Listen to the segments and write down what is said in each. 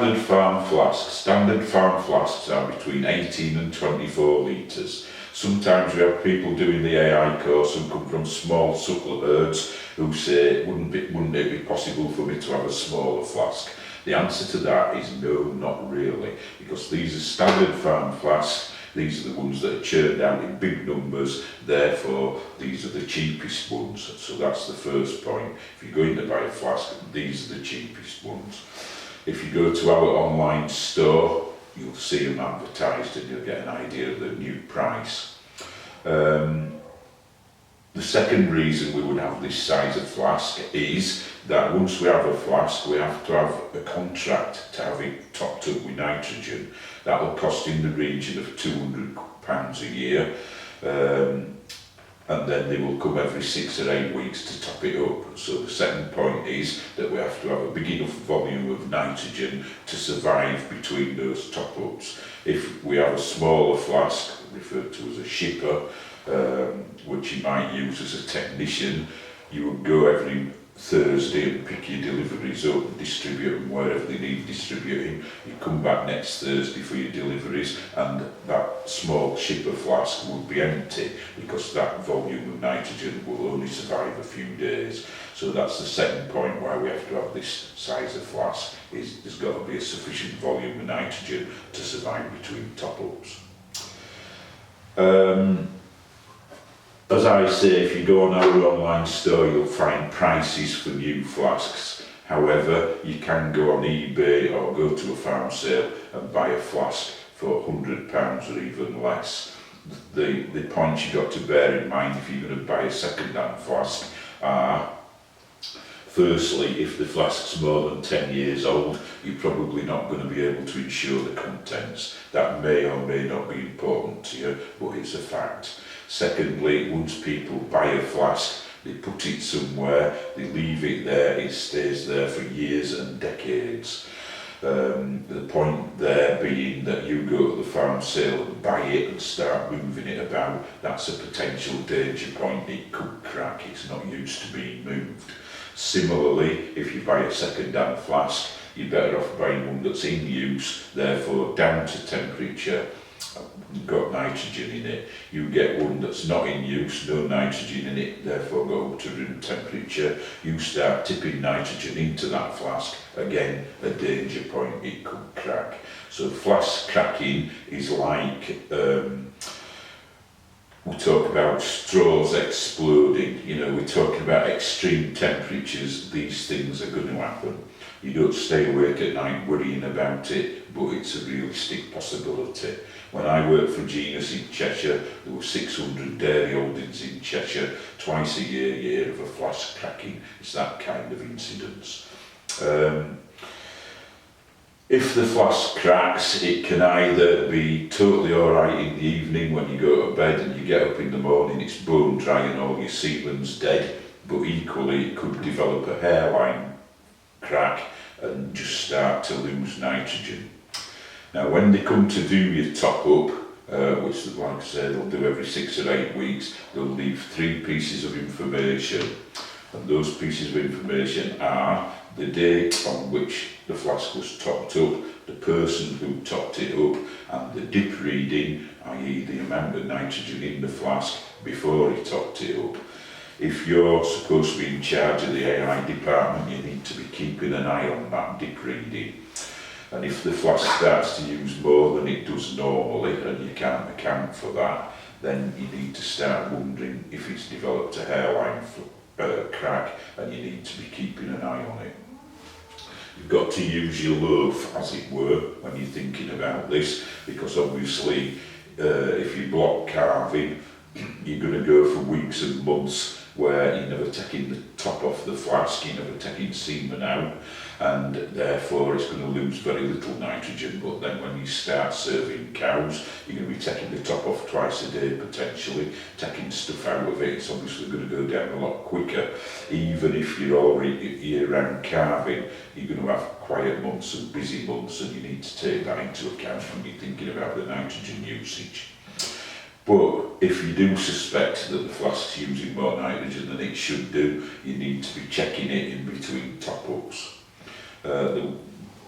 standard farm flasks. Standard farm flasks are between 18 and 24 litres. Sometimes we have people doing the AI course who come from small suckler herds who say, wouldn't it be possible for me to have a smaller flask? The answer to that is no, not really, because these are standard farm flasks. These are the ones that are churned out in big numbers, therefore these are the cheapest ones. So that's the first point. If you're going to buy a flask, these are the cheapest ones. If you go to our online store, you'll see them advertised and you'll get an idea of the new price. The second reason we would have this size of flask is that once we have a flask, we have to have a contract to have it topped up with nitrogen. That will cost in the region of £200 a year, and then they will come every 6 or 8 weeks to top it up. So the second point is that we have to have a big enough volume of nitrogen to survive between those top-ups. If we have a smaller flask, referred to as a shipper, which you might use as a technician, you would go every Thursday and pick your deliveries up and distribute them wherever they need distributing. You come back next Thursday for your deliveries and that small shipper flask will be empty because that volume of nitrogen will only survive a few days. So that's the second point why we have to have this size of flask, is there's got to be a sufficient volume of nitrogen to survive between top-ups. As I say, if you go on our online store, you'll find prices for new flasks. However, you can go on eBay or go to a farm sale and buy a flask for £100 or even less. The points you've got to bear in mind if you're going to buy a second-hand flask are, firstly, if the flask's more than 10 years old, you're probably not going to be able to insure the contents. That may or may not be important to you, but it's a fact. Secondly, once people buy a flask, they put it somewhere, they leave it there, it stays there for years and decades. The point there being that you go to the farm sale and buy it and start moving it about, that's a potential danger point. It could crack, it's not used to being moved. Similarly, if you buy a second-hand flask, you're better off buying one that's in use, therefore down to temperature, got nitrogen in it. You get one that's not in use, no nitrogen in it, therefore go up to room temperature. You start tipping nitrogen into that flask, again a danger point, it could crack. So flask cracking is like, we talk about straws exploding, you know, we're talking about extreme temperatures, these things are going to happen. You don't stay awake at night worrying about it, but it's a realistic possibility. When I worked for Genus in Cheshire, there were 600 dairy holdings in Cheshire, twice a year of a flask cracking. It's that kind of incidence. If the flask cracks, it can either be totally alright in the evening when you go to bed and you get up in the morning, it's bone dry and all your semen's dead, but equally it could develop a hairline crack and just start to lose nitrogen. Now when they come to do your top up, which like I said they'll do every 6 or 8 weeks, they'll leave 3 pieces of information, and those pieces of information are the date on which the flask was topped up, the person who topped it up, and the dip reading, i.e. the amount of nitrogen in the flask before he topped it up. If you're supposed to be in charge of the AI department, you need to be keeping an eye on that dip reading. And if the flask starts to use more than it does normally and you can't account for that, then you need to start wondering if it's developed a hairline crack and you need to be keeping an eye on it. You've got to use your loaf, as it were, when you're thinking about this, because obviously if you block carving, you're going to go for weeks and months where you're never taking the top off the flask, you're never taking semen out, and therefore it's going to lose very little nitrogen. But then when you start serving cows, you're going to be taking the top off twice a day potentially, taking stuff out of it. It's obviously going to go down a lot quicker. Even if you're already year-round calving, you're going to have quiet months and busy months, and you need to take that into account when you're thinking about the nitrogen usage. But if you do suspect that the flask's using more nitrogen than it should do, you need to be checking it in between top-ups.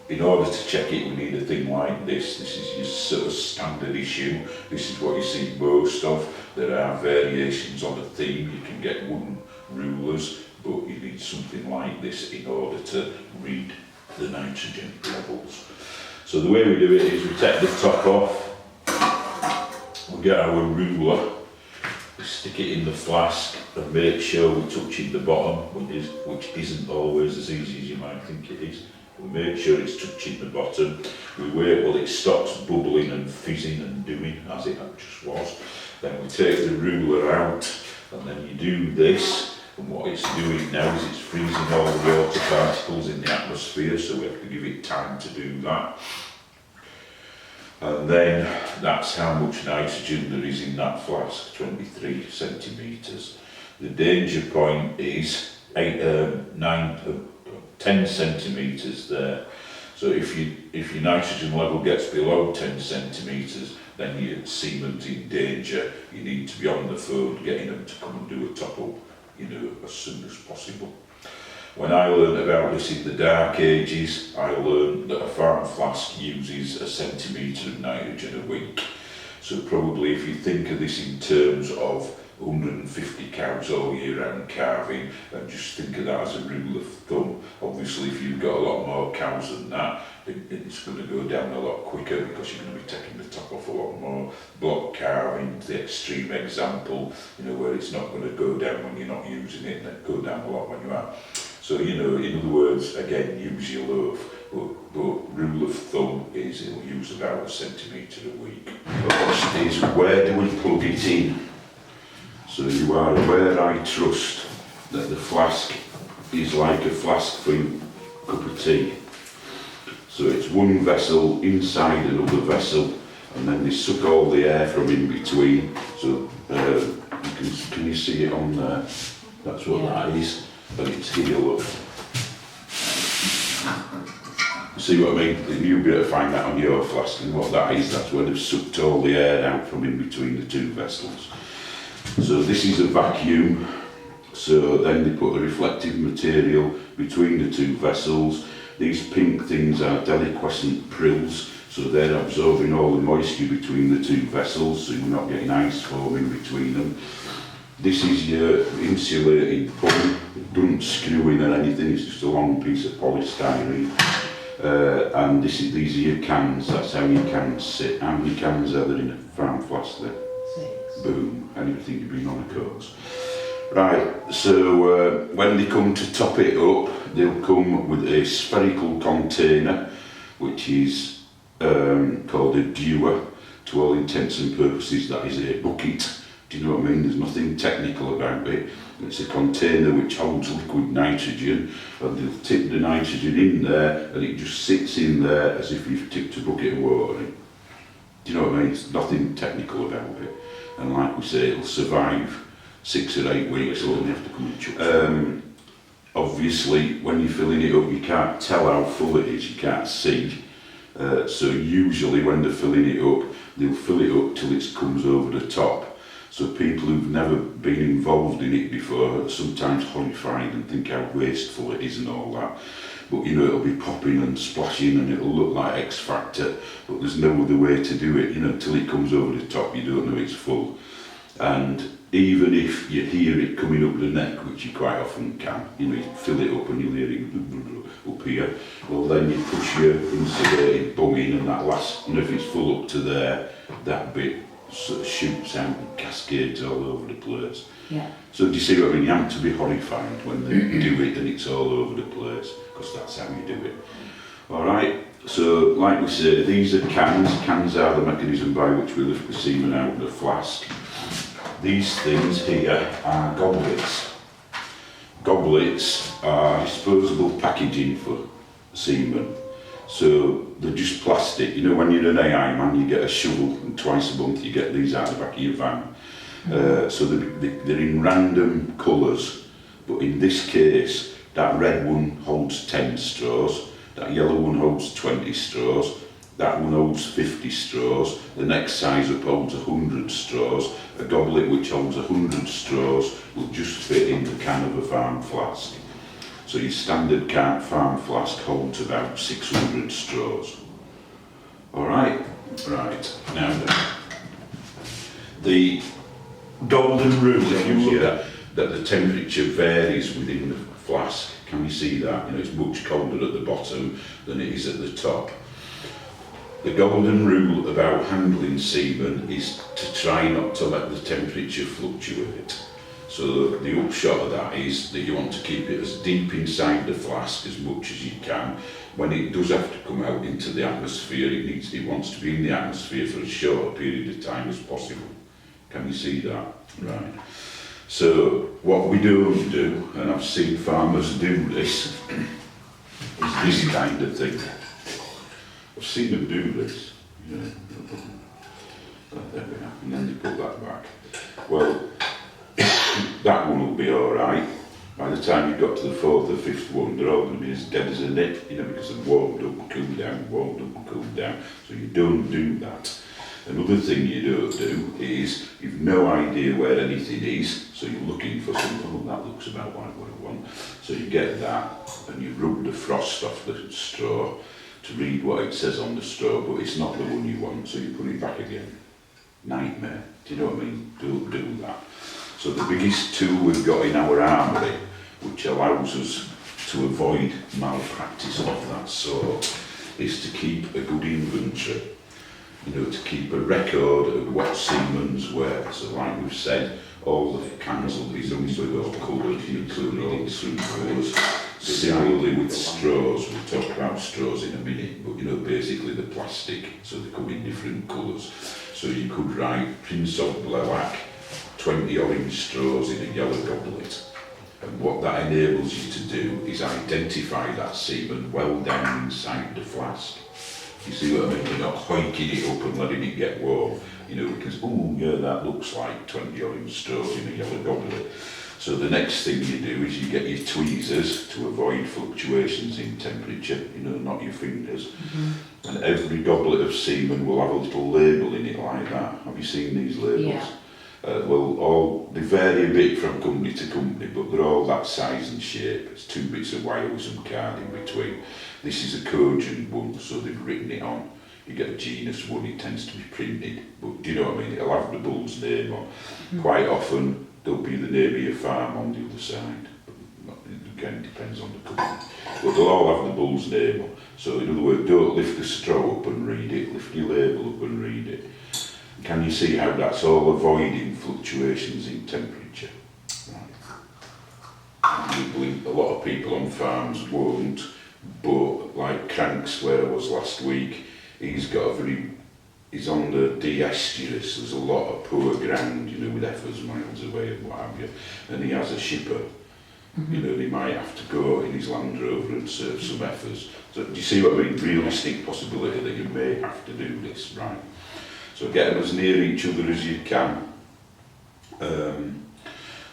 in order to check it, we need a thing like this. This is your sort of standard issue. This is what you see most of. There are variations on a theme. You can get wooden rulers, but you need something like this in order to read the nitrogen levels. So the way we do it is we take the top off, we get our ruler, we stick it in the flask and make sure we're touching the bottom, which isn't always as easy as you might think it is. We make sure it's touching the bottom. We wait while it stops bubbling and fizzing and doing as it just was. Then we take the ruler out, and then you do this. And what it's doing now is it's freezing all the water particles in the atmosphere, so we have to give it time to do that. And then that's how much nitrogen there is in that flask, 23 centimetres. The danger point is 10 centimetres there. So if your nitrogen level gets below 10 centimetres, then your semen's in danger. You need to be on the phone getting them to come and do a top up, as soon as possible. When I learned about this in the dark ages, I learned that a farm flask uses a centimetre of nitrogen a week. So probably if you think of this in terms of 150 cows all year round calving, and just think of that as a rule of thumb. Obviously if you've got a lot more cows than that, it's going to go down a lot quicker because you're going to be taking the top off a lot more. Block calving, the extreme example, where it's not going to go down when you're not using it, and then go down a lot when you are. So, in other words, again, use your loaf, but rule of thumb is it'll use about a centimetre a week. The question is, where do we plug it in? So you are aware, I trust, that the flask is like a flask for a cup of tea. So it's one vessel inside another vessel, and then they suck all the air from in between. So can you see it on there? That's what that is, and it's here, look. See what I mean? You'll be able to find that on your flask, and what that is, that's where they've sucked all the air out from in between the two vessels. So this is a vacuum, so then they put a reflective material between the two vessels. These pink things are deliquescent prills, so they're absorbing all the moisture between the two vessels, so you're not getting ice forming between them. This is your insulated pump. It doesn't screw in or anything, it's just a long piece of polystyrene. And these are your cans, that's how your cans sit. How many cans are there in a farm flask there? 6. Boom, anything you've been on a course. Right, so when they come to top it up, they'll come with a spherical container, which is called a dewar. To all intents and purposes, that is a bucket. Do you know what I mean? There's nothing technical about it. It's a container which holds liquid nitrogen, and they'll tip the nitrogen in there, and it just sits in there as if you've tipped a bucket of water in. Do you know what I mean? There's nothing technical about it. And like we say, it'll survive 6 or 8 weeks, so you have to come and chuck it. Obviously, when you're filling it up, you can't tell how full it is, you can't see. So usually when they're filling it up, they'll fill it up till it comes over the top. So people who've never been involved in it before are sometimes horrified and think how wasteful it is and all that. But it'll be popping and splashing and it'll look like X Factor, but there's no other way to do it, till it comes over the top you don't know it's full. And even if you hear it coming up the neck, which you quite often can, you fill it up and you'll hear it up here, well then you push your insulated bung in and that last, if it's full up to there, that bit sort of shoots out and cascades all over the place. Yeah. So do you see what I mean? You have to be horrified when they do it and it's all over the place, because that's how you do it. Alright, so like we say, these are cans. Cans are the mechanism by which we lift the semen out of the flask. These things here are goblets. Goblets are disposable packaging for semen. So they're just plastic. When you're an AI man, you get a shovel, and twice a month you get these out the back of your van. So they're in random colours, but in this case, that red one holds 10 straws, that yellow one holds 20 straws, that one holds 50 straws, the next size up holds 100 straws. A goblet which holds 100 straws will just fit in the can of a farm flask. So your standard farm flask holds about 600 straws. Alright, right, now then. The golden rule, if you look at that the temperature varies within the flask. Can you see that? You know, it's much colder at the bottom than it is at the top. The golden rule about handling semen is to try not to let the temperature fluctuate. So the upshot of that is that you want to keep it as deep inside the flask as much as you can. When it does have to come out into the atmosphere, it wants to be in the atmosphere for as short a period of time as possible. Can you see that? Right. So what we don't do, and I've seen farmers do this, is this kind of thing. I've seen them do this. You know, there we are, and then they put that back. Well, that one will be alright. By the time you've got to the fourth or fifth one, they're all going to be as dead as a nip, you know, because they've warmed up, cooled down, warmed up and cooled down. So you don't do that. Another thing you don't do is you've no idea where anything is, so you're looking for something. Oh, that looks about like what I want. So you get that and you rub the frost off the straw to read what it says on the straw, but it's not the one you want, so you put it back again. Nightmare. Do you know what I mean? Don't do that. So the biggest tool we've got in our armoury, which allows us to avoid malpractice of that sort, is to keep a good inventory. You know, to keep a record of what semen's where. So like we've said, all the cans will be all coloured, including in different colours. Similarly with straws, we'll talk about straws in a minute, but you know, basically the plastic, so they come in different colours. So you could write Prince of Lilac, 20 orange straws in a yellow goblet. And what that enables you to do is identify that semen well down inside the flask. You see what I mean? You're not hoiking it up and letting it get warm, you know, because, oh yeah, that looks like 20 orange straws in a yellow goblet. So the next thing you do is you get your tweezers to avoid fluctuations in temperature, you know, not your fingers. Mm-hmm. And every goblet of semen will have a little label in it like that. Have you seen these labels? Yeah. They vary a bit from company to company, but they're all that size and shape. It's 2 bits of wire with some card in between. This is a cogent one, so they've written it on. You get a genus one, it tends to be printed, but do you know what I mean? It'll have the bull's name on. Mm-hmm. Quite often, there'll be the name of your farm on the other side. Again, it depends on the company. But they'll all have the bull's name on. So in other words, don't lift the straw up and read it, lift your label up and read it. Can you see how that's all avoiding fluctuations in temperature? Right. A lot of people on farms won't, but like Cranks, where I was last week, he's on the de-estuaries. There's a lot of poor ground, you know, with heifers miles away and what have you, and he has a shipper. Mm-hmm. You know, he might have to go in his Land Rover and serve some heifers. So do you see what I mean? Realistic possibility that you may have to do this, right? So get them as near each other as you can.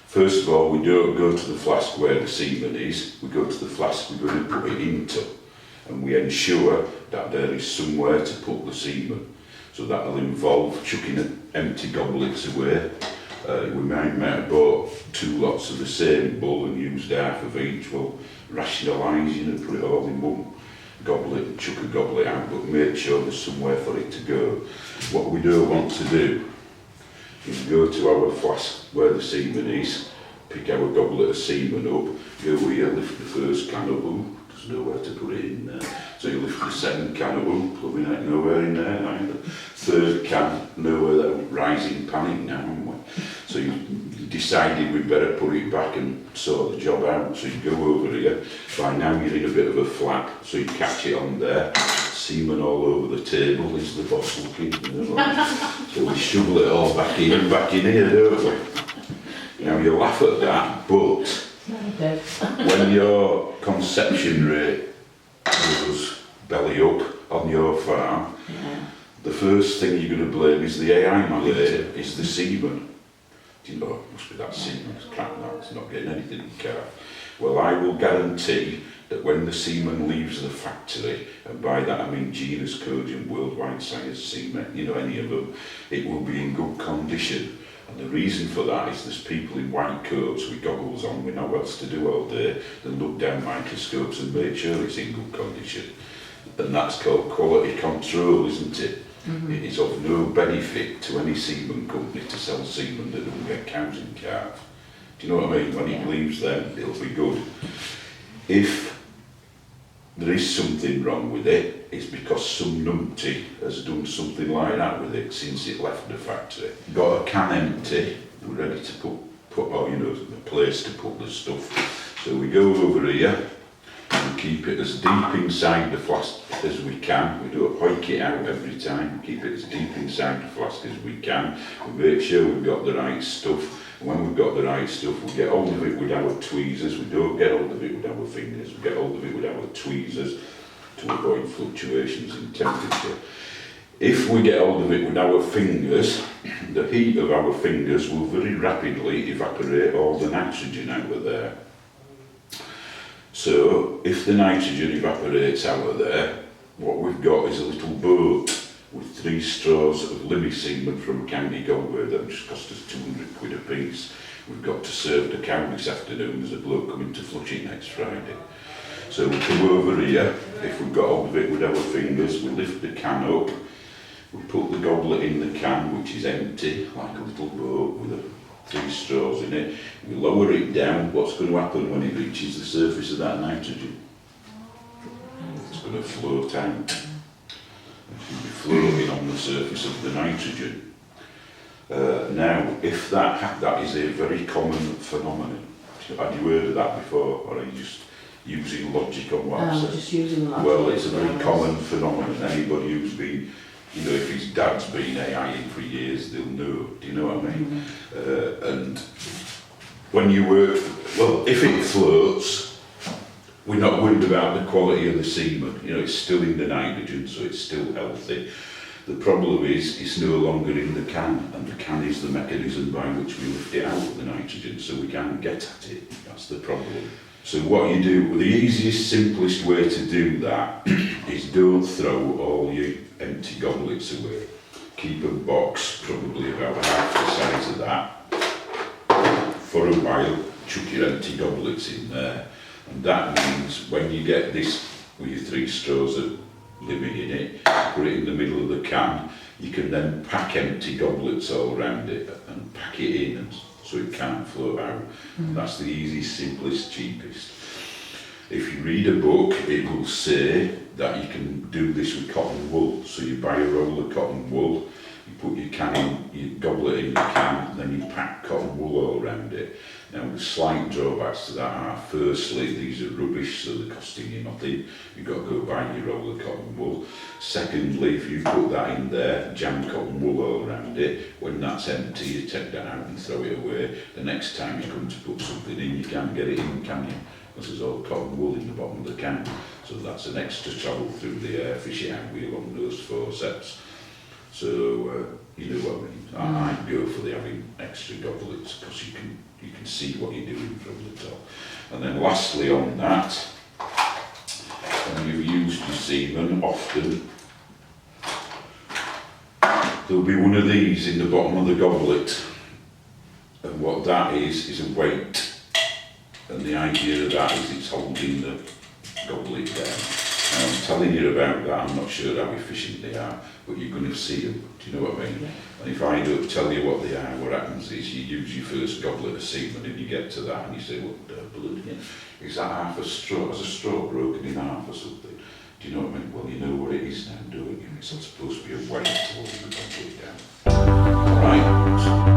First of all, we don't go to the flask where the semen is. We go to the flask we're going to put it into, and we ensure that there is somewhere to put the semen. So that will involve chucking empty goblets away. We might have bought 2 lots of the same bull and used half of each. We'll rationalise, you know, put it all in one goblet and chuck a goblet out, but make sure there's somewhere for it to go. What we don't want to do is go to our flask where the semen is, pick our goblet of semen up, go here, lift the first can up, there's nowhere to put it in there. So you lift the second can up, plumbing out, nowhere in there either. Third can, nowhere, rising panic now, haven't we? So you decided we'd better put it back and sort the job out. So you go over here, by now you're in a bit of a flap, so you catch it on there. Semen all over the table, is the boss looking, you know, so we shovel it all back in here, don't we? Now you laugh at that, but when your conception rate goes belly up on your farm, the first thing you're going to blame is the AI malaria, is the semen. Do you know, it must be that semen, it's crap now, it's not getting anything in calf. Well, I will guarantee that when the semen leaves the factory, and by that I mean genus, cogent, worldwide science semen, you know, any of them, it will be in good condition And the reason for that is there's people in white coats with goggles on with no else to do all day that look down microscopes and make sure it's in good condition. And that's called quality control, isn't it? Mm-hmm. It is of no benefit to any semen company to sell semen that doesn't get cows in calves. Do you know what I mean? When it leaves them, it'll be good. If there is something wrong with it, it's because some numpty has done something like that with it since it left the factory. Got a can empty, we're ready to put a place to put the stuff. So we go over here and keep it as deep inside the flask as we can. We don't hoik it out every time, keep it as deep inside the flask as we can. We make sure we've got the right stuff. And when we've got the right stuff, we get hold of it with our tweezers. We don't get hold of it with our fingers, we get hold of it with our tweezers to avoid fluctuations in temperature. If we get hold of it with our fingers, the heat of our fingers will very rapidly evaporate all the nitrogen out of there. So, if the nitrogen evaporates out of there, what we've got is a little boat with 3 straws of Limmy semen from County Galway that just cost us 200 quid a piece. We've got to serve the cow this afternoon. There's a bloke coming to flush it next Friday. So we come over here, if we've got hold of it with our fingers, we lift the can up, we put the goblet in the can, which is empty, like a little boat with 3 straws in it. We lower it down. What's going to happen when it reaches the surface of that nitrogen? It's going to float out. It will be floating on the surface of the nitrogen. Now, if that is a very common phenomenon. Had you heard of that before, or are you just using logic on what I've said? Just using logic. Well, it's a very common phenomenon. Anybody who's been, if his dad's been AIing for years, they'll know. Do you know what I mean? Mm-hmm. And when you work, if it floats, we're not worried about the quality of the semen. It's still in the nitrogen, so it's still healthy. The problem is, it's no longer in the can, and the can is the mechanism by which we lift it out of the nitrogen, so we can't get at it. That's the problem. So what you do, the easiest, simplest way to do that is don't throw all your empty goblets away. Keep a box, probably about half the size of that, for a while. Chuck your empty goblets in there, and that means when you get this with your 3 straws of Limmy in it, put it in the middle of the can, you can then pack empty goblets all around it and pack it in, and so it can't float out. And that's the easiest, simplest, cheapest. If you read a book, it will say that you can do this with cotton wool. So you buy a roll of cotton wool, you put your can in, your goblet in your can, and then you pack cotton wool all around it. Now the slight drawbacks to that are, firstly, these are rubbish, so they're costing you nothing. You've got to go buy your roll of cotton wool. Secondly, if you put that in there, jam cotton wool all around it, when that's empty, you take that out and throw it away. The next time you come to put something in, you can't get it in, can you? Because there's all cotton wool in the bottom of the can. So that's an extra travel through the air, fish it out with along those forceps. So, you know what I mean? I'd go for the having extra goblets, because you can see what you're doing from the top. And then lastly on that, when you've used your semen, often there'll be one of these in the bottom of the goblet, and what that is a weight, and the idea of that is it's holding the goblet down. Now, I'm telling you about that, I'm not sure how efficient they are, but you're going to see them. Do you know what I mean? Yeah. And if I don't tell you what they are, what happens is you use your first goblet of semen and you get to that and you say, what the blood, is that half a straw? Has a straw broken in half or something? Do you know what I mean? Well, you know what it is now, don't you? It's not supposed to be a weight to hold the goblet down. Right.